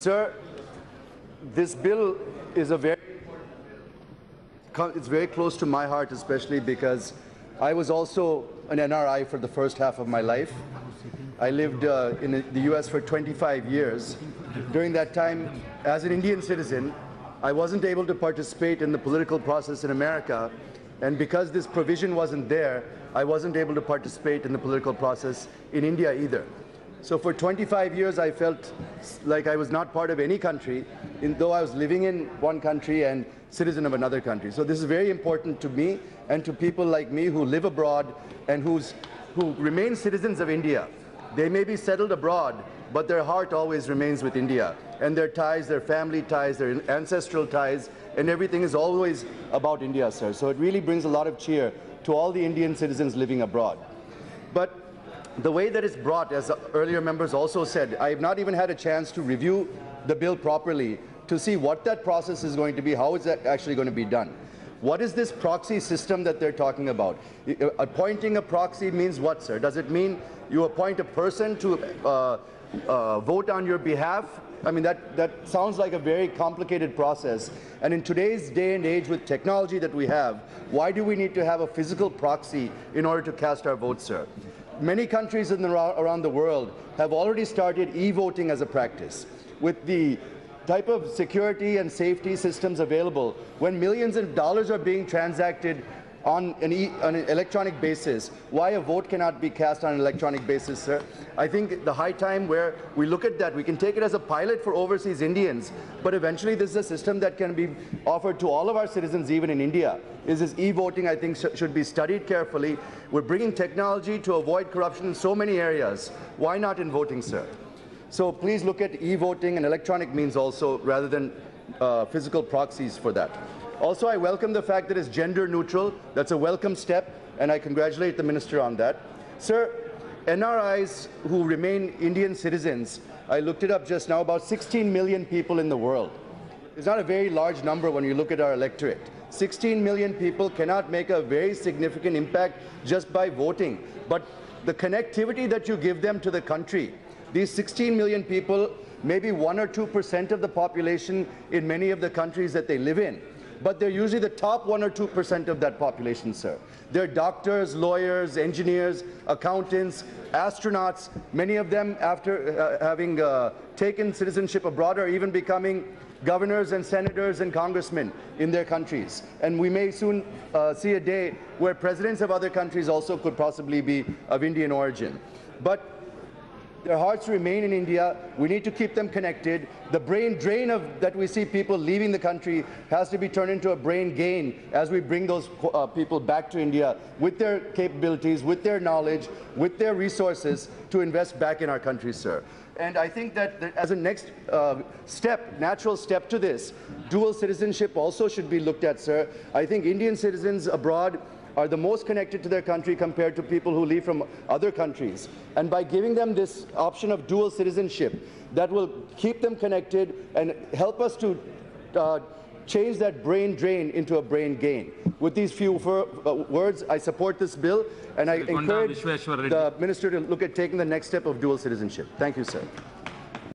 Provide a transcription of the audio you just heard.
Sir, this bill is it's very close to my heart, especially because I was also an NRI for the first half of my life. I lived in the US for 25 years. During that time, as an Indian citizen, I wasn't able to participate in the political process in America, and because this provision wasn't there, I wasn't able to participate in the political process in India either. So for 25 years, I felt like I was not part of any country, though I was living in one country and citizen of another country. So this is very important to me and to people like me who live abroad and who remain citizens of India. They may be settled abroad, but their heart always remains with India. And their ties, their family ties, their ancestral ties, and everything is always about India, sir. So it really brings a lot of cheer to all the Indian citizens living abroad. But the way that it's brought, as earlier members also said, I have not even had a chance to review the bill properly to see what that process is going to be, how is that actually going to be done. What is this proxy system that they're talking about? Appointing a proxy means what, sir? Does it mean you appoint a person to vote on your behalf? I mean, that sounds like a very complicated process. And in today's day and age with technology that we have, why do we need to have a physical proxy in order to cast our votes, sir? Many countries around the world have already started e-voting as a practice. With the type of security and safety systems available, when millions of dollars are being transacted on an electronic basis, why a vote cannot be cast on an electronic basis, sir? I think the high time where we look at that, we can take it as a pilot for overseas Indians, but eventually this is a system that can be offered to all of our citizens, even in India. Is this e-voting, I think, should be studied carefully. We're bringing technology to avoid corruption in so many areas. Why not in voting, sir? So please look at e-voting and electronic means also, rather than physical proxies for that. Also, I welcome the fact that it's gender neutral. That's a welcome step, and I congratulate the minister on that. Sir, NRIs who remain Indian citizens, I looked it up just now, about 16 million people in the world. It's not a very large number when you look at our electorate. 16 million people cannot make a very significant impact just by voting. But the connectivity that you give them to the country, these 16 million people, maybe 1 or 2% of the population in many of the countries that they live in. But they're usually the top 1 or 2% of that population, sir. They're doctors, lawyers, engineers, accountants, astronauts. Many of them, after having taken citizenship abroad, are even becoming governors and senators and congressmen in their countries. And we may soon see a day where presidents of other countries also could possibly be of Indian origin. But their hearts remain in India. We need to keep them connected. The brain drain that we see people leaving the country has to be turned into a brain gain as we bring those people back to India with their capabilities, with their knowledge, with their resources to invest back in our country, sir. And I think that as a next step, natural step to this, dual citizenship also should be looked at, sir. I think Indian citizens abroad are the most connected to their country compared to people who leave from other countries. And by giving them this option of dual citizenship, that will keep them connected and help us to change that brain drain into a brain gain. With these few words, I support this bill, and I encourage the minister to look at taking the next step of dual citizenship. Thank you, sir.